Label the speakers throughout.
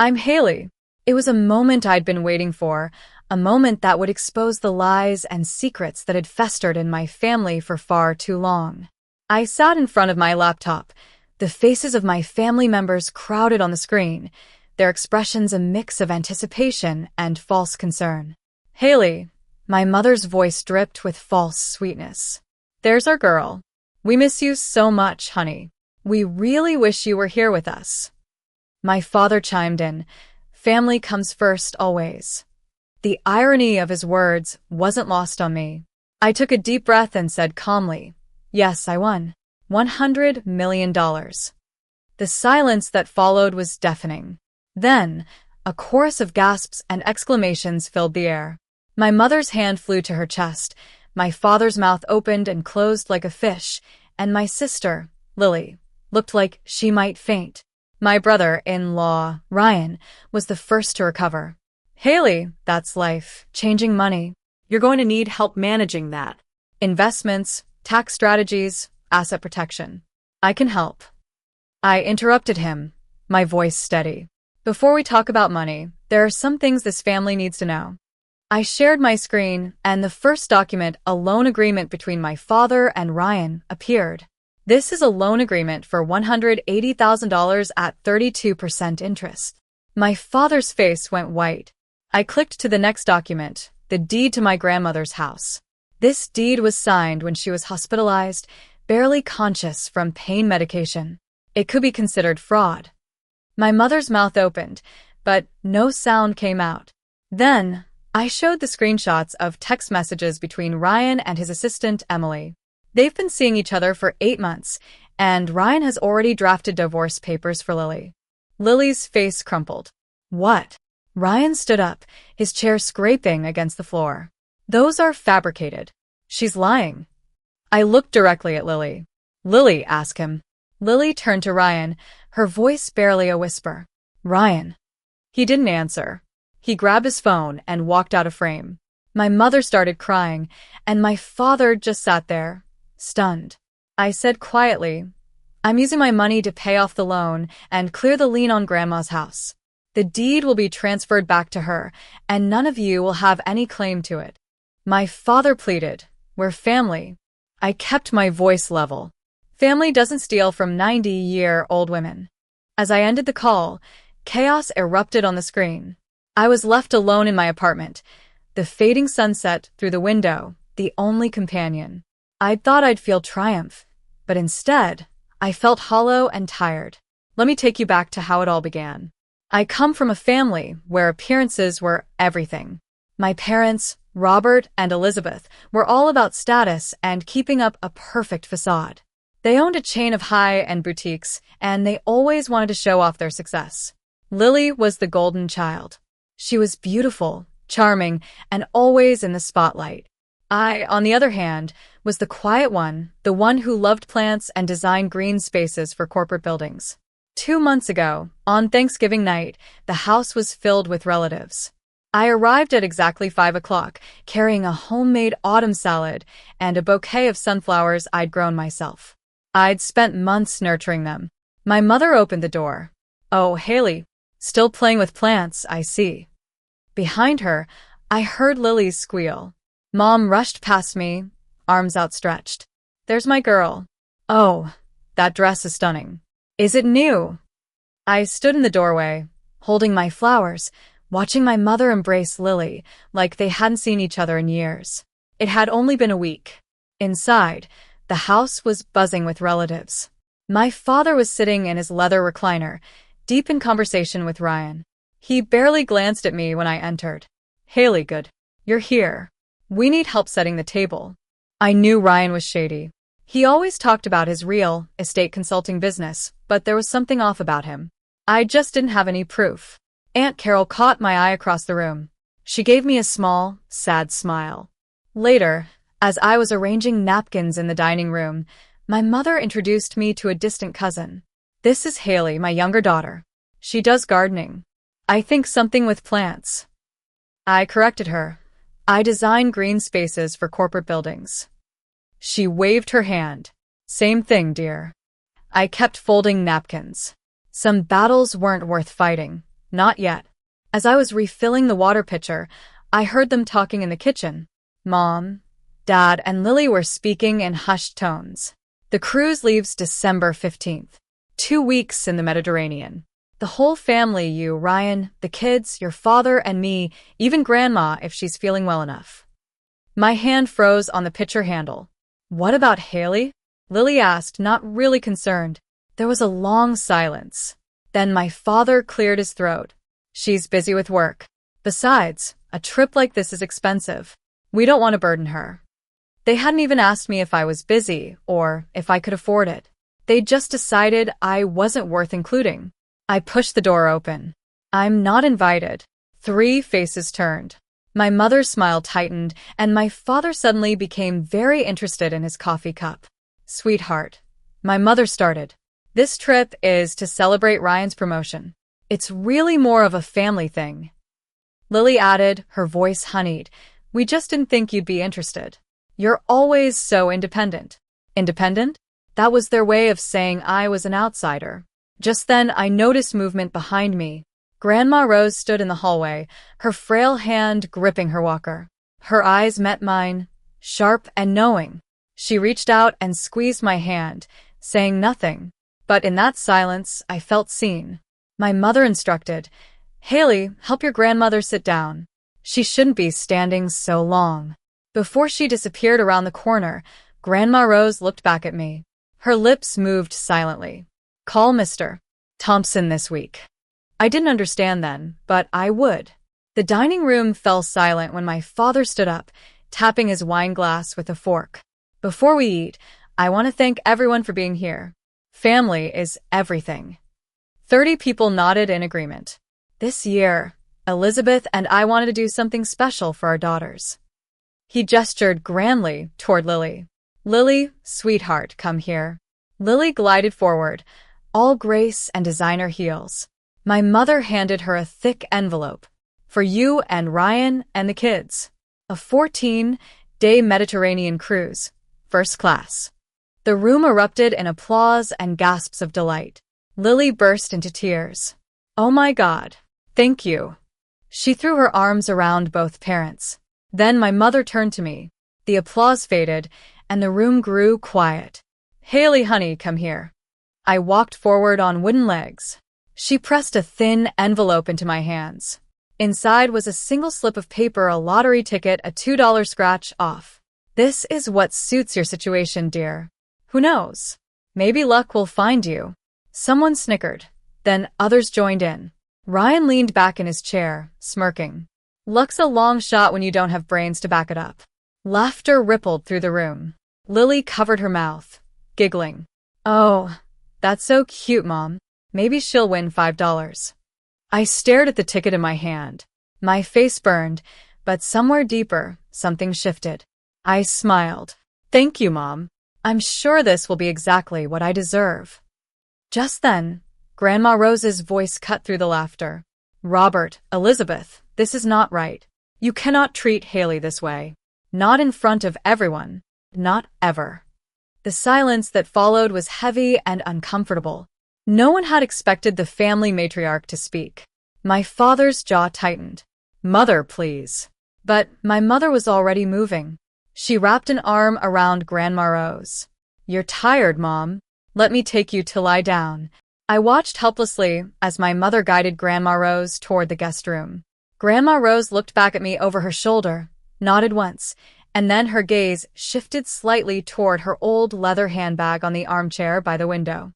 Speaker 1: I'm Haley. It was a moment I'd been waiting for, a moment that would expose the lies and secrets that had festered in my family for far too long. I sat in front of my laptop, the faces of my family members crowded on the screen, their expressions a mix of anticipation and false concern. Haley, my mother's voice dripped with false sweetness. There's our girl. We miss you so much, honey. We really wish you were here with us. My father chimed in. Family comes first always. The irony of his words wasn't lost on me. I took a deep breath and said calmly, yes, I won. $100 million. The silence that followed was deafening. Then, a chorus of gasps and exclamations filled the air. My mother's hand flew to her chest, my father's mouth opened and closed like a fish, and my sister, Lily, looked like she might faint. My brother-in-law, Ryan, was the first to recover. Haley, that's life, changing money. You're going to need help managing that. Investments, tax strategies, asset protection. I can help. I interrupted him, my voice steady. Before we talk about money, there are some things this family needs to know. I shared my screen, and the first document, a loan agreement between my father and Ryan, appeared. This is a loan agreement for $180,000 at 32% interest. My father's face went white. I clicked to the next document, the deed to my grandmother's house. This deed was signed when she was hospitalized, barely conscious from pain medication. It could be considered fraud. My mother's mouth opened, but no sound came out. Then, I showed the screenshots of text messages between Ryan and his assistant, Emily. They've been seeing each other for 8 months, and Ryan has already drafted divorce papers for Lily. Lily's face crumpled. What? Ryan stood up, his chair scraping against the floor. Those are fabricated. She's lying. I looked directly at Lily. Lily, ask him. Lily turned to Ryan, her voice barely a whisper. Ryan. He didn't answer. He grabbed his phone and walked out of frame. My mother started crying, and my father just sat there, stunned. I said quietly, I'm using my money to pay off the loan and clear the lien on Grandma's house. The deed will be transferred back to her, and none of you will have any claim to it. My father pleaded, we're family. I kept my voice level. Family doesn't steal from 90-year-old women. As I ended the call, chaos erupted on the screen. I was left alone in my apartment, the fading sunset through the window, the only companion. I'd thought I'd feel triumph, but instead, I felt hollow and tired. Let me take you back to how it all began. I come from a family where appearances were everything. My parents, Robert and Elizabeth, were all about status and keeping up a perfect facade. They owned a chain of high-end boutiques, and they always wanted to show off their success. Lily was the golden child. She was beautiful, charming, and always in the spotlight. I, on the other hand, was the quiet one, the one who loved plants and designed green spaces for corporate buildings. 2 months ago, on Thanksgiving night, the house was filled with relatives. I arrived at exactly 5 o'clock, carrying a homemade autumn salad and a bouquet of sunflowers I'd grown myself. I'd spent months nurturing them. My mother opened the door. Oh, Haley, still playing with plants, I see. Behind her, I heard Lily's squeal. Mom rushed past me, arms outstretched. There's my girl. Oh, that dress is stunning. Is it new? I stood in the doorway, holding my flowers, watching my mother embrace Lily like they hadn't seen each other in years. It had only been a week. Inside, the house was buzzing with relatives. My father was sitting in his leather recliner, deep in conversation with Ryan. He barely glanced at me when I entered. Haley, good. You're here. We need help setting the table. I knew Ryan was shady. He always talked about his real estate consulting business, but there was something off about him. I just didn't have any proof. Aunt Carol caught my eye across the room. She gave me a small, sad smile. Later, as I was arranging napkins in the dining room, my mother introduced me to a distant cousin. This is Haley, my younger daughter. She does gardening. I think something with plants. I corrected her. I design green spaces for corporate buildings. She waved her hand. Same thing, dear. I kept folding napkins. Some battles weren't worth fighting. Not yet. As I was refilling the water pitcher, I heard them talking in the kitchen. Mom, Dad, and Lily were speaking in hushed tones. The cruise leaves December 15th. 2 weeks in the Mediterranean. The whole family, you, Ryan, the kids, your father, and me, even Grandma if she's feeling well enough. My hand froze on the pitcher handle. What about Haley? Lily asked, not really concerned. There was a long silence. Then my father cleared his throat. She's busy with work. Besides, a trip like this is expensive. We don't want to burden her. They hadn't even asked me if I was busy or if I could afford it. They just decided I wasn't worth including. I pushed the door open. I'm not invited. 3 faces turned. My mother's smile tightened, and my father suddenly became very interested in his coffee cup. Sweetheart, my mother started. This trip is to celebrate Ryan's promotion. It's really more of a family thing. Lily added, her voice honeyed. We just didn't think you'd be interested. You're always so independent. Independent? That was their way of saying I was an outsider. Just then, I noticed movement behind me. Grandma Rose stood in the hallway, her frail hand gripping her walker. Her eyes met mine, sharp and knowing. She reached out and squeezed my hand, saying nothing. But in that silence, I felt seen. My mother instructed, Haley, help your grandmother sit down. She shouldn't be standing so long. Before she disappeared around the corner, Grandma Rose looked back at me. Her lips moved silently. Call Mr. Thompson this week. I didn't understand then, but I would. The dining room fell silent when my father stood up, tapping his wine glass with a fork. Before we eat, I want to thank everyone for being here. Family is everything. 30 people nodded in agreement. This year, Elizabeth and I wanted to do something special for our daughters. He gestured grandly toward Lily. Lily, sweetheart, come here. Lily glided forward, all grace and designer heels. My mother handed her a thick envelope. For you and Ryan and the kids. A 14-day Mediterranean cruise. First class. The room erupted in applause and gasps of delight. Lily burst into tears. Oh my God. Thank you. She threw her arms around both parents. Then my mother turned to me. The applause faded, and the room grew quiet. Haley, honey, come here. I walked forward on wooden legs. She pressed a thin envelope into my hands. Inside was a single slip of paper, a lottery ticket, a $2 scratch off. This is what suits your situation, dear. Who knows? Maybe luck will find you. Someone snickered. Then others joined in. Ryan leaned back in his chair, smirking. Luck's a long shot when you don't have brains to back it up. Laughter rippled through the room. Lily covered her mouth, giggling. Oh, that's so cute, Mom. Maybe she'll win $5. I stared at the ticket in my hand. My face burned, but somewhere deeper, something shifted. I smiled. Thank you, Mom. I'm sure this will be exactly what I deserve. Just then, Grandma Rose's voice cut through the laughter. Robert, Elizabeth, this is not right. You cannot treat Haley this way. Not in front of everyone. Not ever. The silence that followed was heavy and uncomfortable. No one had expected the family matriarch to speak. My father's jaw tightened. Mother, please. But my mother was already moving. She wrapped an arm around Grandma Rose. You're tired, Mom. Let me take you to lie down. I watched helplessly as my mother guided Grandma Rose toward the guest room. Grandma Rose looked back at me over her shoulder, nodded once, and then her gaze shifted slightly toward her old leather handbag on the armchair by the window.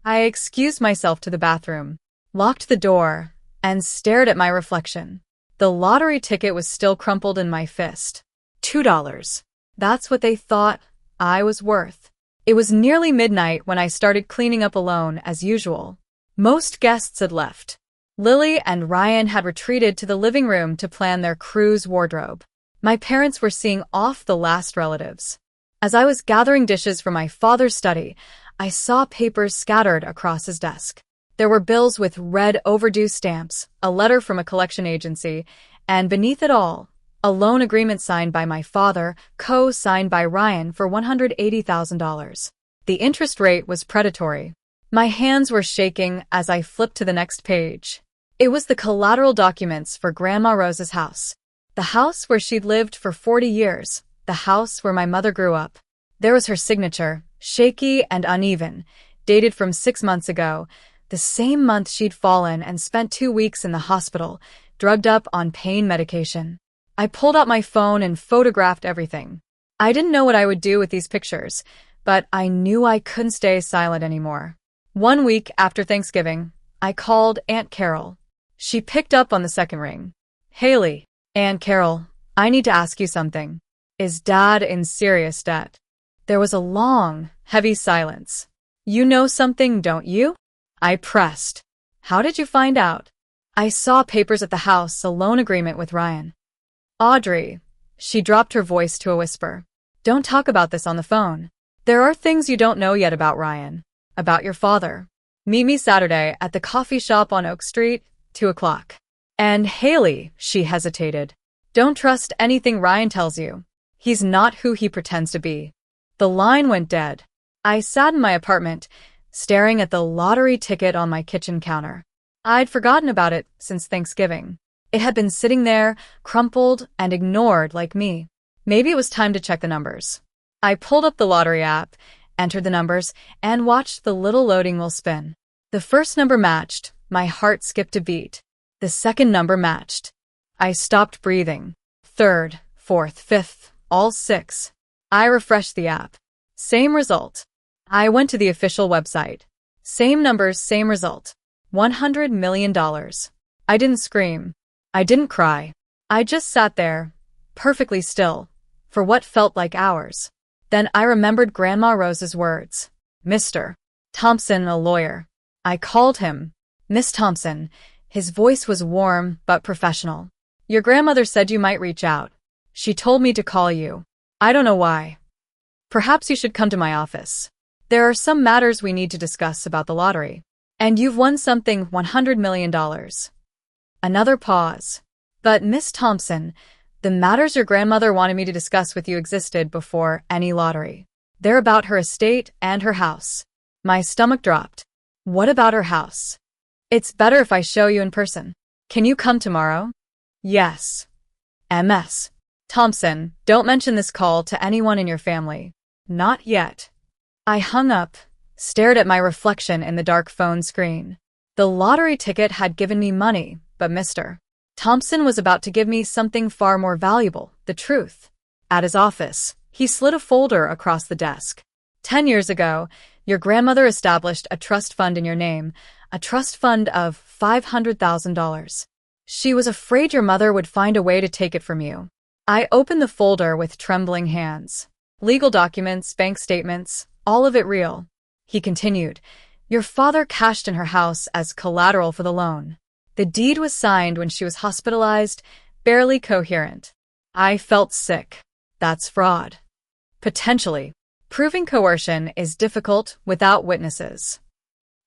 Speaker 1: I excused myself to the bathroom, locked the door, and stared at my reflection. The lottery ticket was still crumpled in my fist. $2. That's what they thought I was worth. It was nearly midnight when I started cleaning up alone as usual. Most guests had left. Lily and Ryan had retreated to the living room to plan their cruise wardrobe. My parents were seeing off the last relatives. As I was gathering dishes for my father's study, I saw papers scattered across his desk. There were bills with red overdue stamps, a letter from a collection agency, and beneath it all, a loan agreement signed by my father, co-signed by Ryan for $180,000. The interest rate was predatory. My hands were shaking as I flipped to the next page. It was the collateral documents for Grandma Rose's house. The house where she'd lived for 40 years. The house where my mother grew up. There was her signature, shaky and uneven, dated from 6 months ago, the same month she'd fallen and spent 2 weeks in the hospital, drugged up on pain medication. I pulled out my phone and photographed everything. I didn't know what I would do with these pictures, but I knew I couldn't stay silent anymore. 1 week after Thanksgiving, I called Aunt Carol. She picked up on the second ring. Haley, Aunt Carol, I need to ask you something. Is Dad in serious debt? There was a long, heavy silence. You know something, don't you? I pressed. How did you find out? I saw papers at the house, a loan agreement with Ryan. Audrey. She dropped her voice to a whisper. Don't talk about this on the phone. There are things you don't know yet about Ryan. About your father. Meet me Saturday at the coffee shop on Oak Street, 2 o'clock. And Haley, she hesitated. Don't trust anything Ryan tells you. He's not who he pretends to be. The line went dead. I sat in my apartment, staring at the lottery ticket on my kitchen counter. I'd forgotten about it since Thanksgiving. It had been sitting there, crumpled and ignored like me. Maybe it was time to check the numbers. I pulled up the lottery app, entered the numbers, and watched the little loading wheel spin. The first number matched. My heart skipped a beat. The second number matched. I stopped breathing. Third, fourth, fifth, all 6. I refreshed the app. Same result. I went to the official website. Same numbers, same result. $100 million. I didn't scream. I didn't cry. I just sat there, perfectly still, for what felt like hours. Then I remembered Grandma Rose's words. Mr. Thompson, a lawyer. I called him. Miss Thompson. His voice was warm but professional. Your grandmother said you might reach out. She told me to call you. I don't know why. Perhaps you should come to my office. There are some matters we need to discuss about the lottery. And you've won something, $100 million. Another pause. But Miss Thompson, the matters your grandmother wanted me to discuss with you existed before any lottery. They're about her estate and her house. My stomach dropped. What about her house? It's better if I show you in person. Can you come tomorrow? Yes. MS. Thompson, don't mention this call to anyone in your family. Not yet. I hung up, stared at my reflection in the dark phone screen. The lottery ticket had given me money, but Mr. Thompson was about to give me something far more valuable, the truth. At his office, he slid a folder across the desk. 10 years ago, your grandmother established a trust fund in your name, a trust fund of $500,000. She was afraid your mother would find a way to take it from you. I opened the folder with trembling hands. Legal documents, bank statements, all of it real. He continued, your father cashed in her house as collateral for the loan. The deed was signed when she was hospitalized, barely coherent. I felt sick. That's fraud. Potentially. Proving coercion is difficult without witnesses.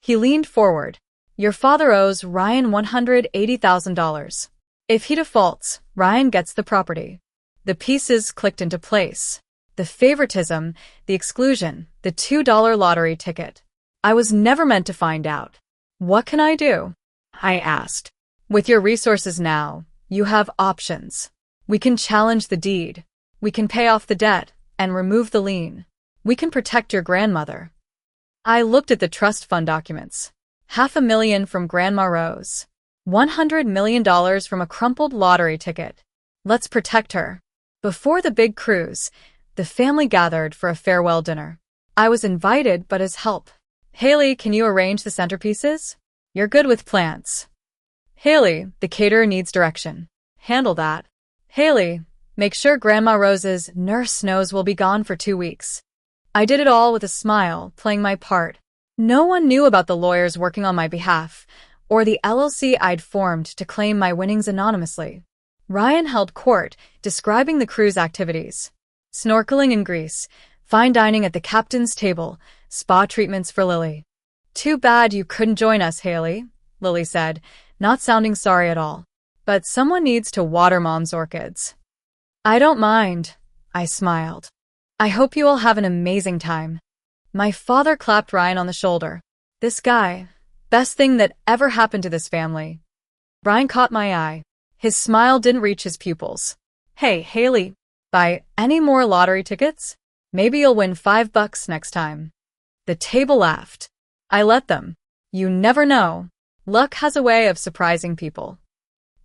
Speaker 1: He leaned forward. Your father owes Ryan $180,000. If he defaults, Ryan gets the property. The pieces clicked into place. The favoritism, the exclusion, the $2 lottery ticket. I was never meant to find out. What can I do? I asked. With your resources now, you have options. We can challenge the deed. We can pay off the debt and remove the lien. We can protect your grandmother. I looked at the trust fund documents. $500,000 from Grandma Rose. $100 million from a crumpled lottery ticket. Let's protect her. Before the big cruise, the family gathered for a farewell dinner. I was invited but as help. Haley, can you arrange the centerpieces? You're good with plants. Haley, the caterer needs direction. Handle that. Haley, make sure Grandma Rose's nurse knows we'll be gone for 2 weeks. I did it all with a smile, playing my part. No one knew about the lawyers working on my behalf, or the LLC I'd formed to claim my winnings anonymously. Ryan held court, describing the cruise activities. Snorkeling in Greece, fine dining at the captain's table, spa treatments for Lily. Too bad you couldn't join us, Haley, Lily said, not sounding sorry at all. But someone needs to water Mom's orchids. I don't mind, I smiled. I hope you all have an amazing time. My father clapped Ryan on the shoulder. This guy, best thing that ever happened to this family. Ryan caught my eye. His smile didn't reach his pupils. Hey, Haley, buy any more lottery tickets? Maybe you'll win $5 next time. The table laughed. I let them. You never know. Luck has a way of surprising people.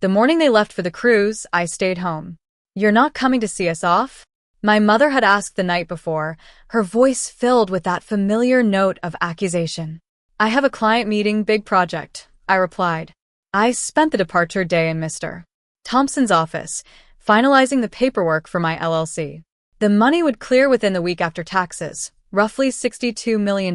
Speaker 1: The morning they left for the cruise, I stayed home. You're not coming to see us off? My mother had asked the night before, her voice filled with that familiar note of accusation. I have a client meeting, big project, I replied. I spent the departure day in Mr. Thompson's office, finalizing the paperwork for my LLC. The money would clear within the week after taxes, roughly $62 million,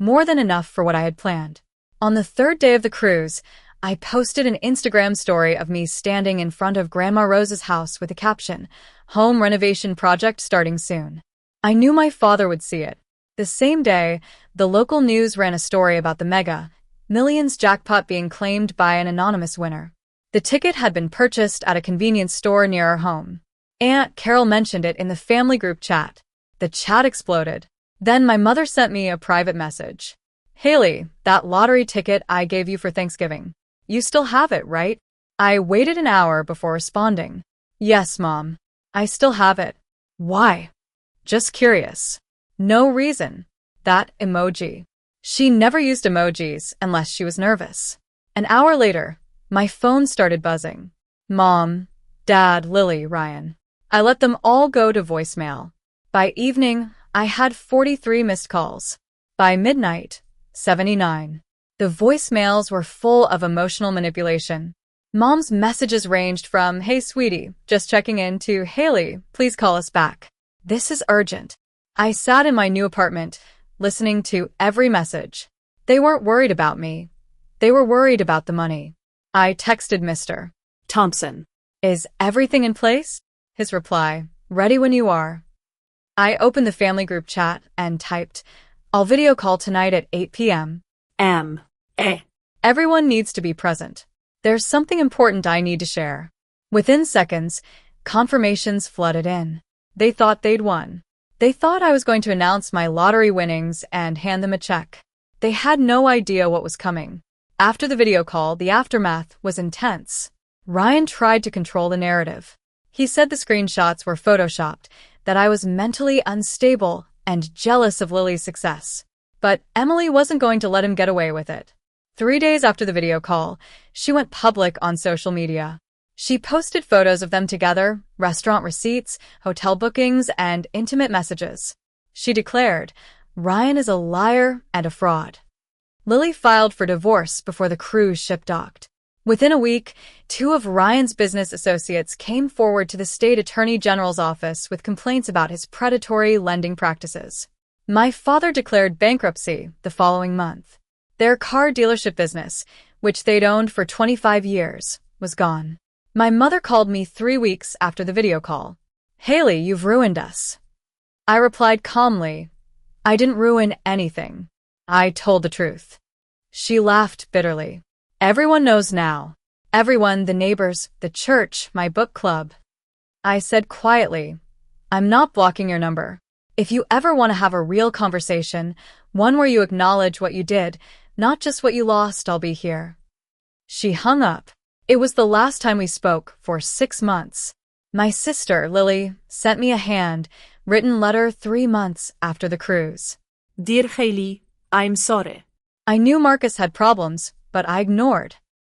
Speaker 1: more than enough for what I had planned. On the third day of the cruise, I posted an Instagram story of me standing in front of Grandma Rose's house with a caption, "Home renovation project starting soon." I knew my father would see it. The same day, the local news ran a story about the Mega Millions jackpot being claimed by an anonymous winner. The ticket had been purchased at a convenience store near our home. Aunt Carol mentioned it in the family group chat. The chat exploded. Then my mother sent me a private message. Haley, that lottery ticket I gave you for Thanksgiving. You still have it, right? I waited an hour before responding. Yes, Mom. I still have it. Why? Just curious. No reason. That emoji. She never used emojis unless she was nervous. An hour later, my phone started buzzing. Mom, Dad, Lily, Ryan. I let them all go to voicemail. By evening, I had 43 missed calls. By midnight, 79. The voicemails were full of emotional manipulation. Mom's messages ranged from, "Hey sweetie, just checking in," to, "Haley, please call us back. This is urgent." I sat in my new apartment, listening to every message. They weren't worried about me. They were worried about the money. I texted Mr. Thompson. Is everything in place? His reply, ready when you are. I opened the family group chat and typed, I'll video call tonight at 8 p.m. Everyone needs to be present. There's something important I need to share. Within seconds, confirmations flooded in. They thought they'd won. They thought I was going to announce my lottery winnings and hand them a check. They had no idea what was coming. After the video call, the aftermath was intense. Ryan tried to control the narrative. He said the screenshots were photoshopped, that I was mentally unstable and jealous of Lily's success. But Emily wasn't going to let him get away with it. 3 days after the video call, she went public on social media. She posted photos of them together, restaurant receipts, hotel bookings, and intimate messages. She declared, Ryan is a liar and a fraud. Lily filed for divorce before the cruise ship docked. Within a week, 2 of Ryan's business associates came forward to the state attorney general's office with complaints about his predatory lending practices. My father declared bankruptcy the following month. Their car dealership business, which they'd owned for 25 years, was gone. My mother called me 3 weeks after the video call. Haley, you've ruined us. I replied calmly, I didn't ruin anything. I told the truth. She laughed bitterly. Everyone knows now. Everyone, the neighbors, the church, my book club. I said quietly, I'm not blocking your number. If you ever want to have a real conversation, one where you acknowledge what you did, not just what you lost, I'll be here. She hung up. It was the last time we spoke for 6 months. My sister, Lily, sent me a handwritten letter 3 months after the cruise. Dear Haley, I'm sorry. I knew Marcus had problems, but I ignored.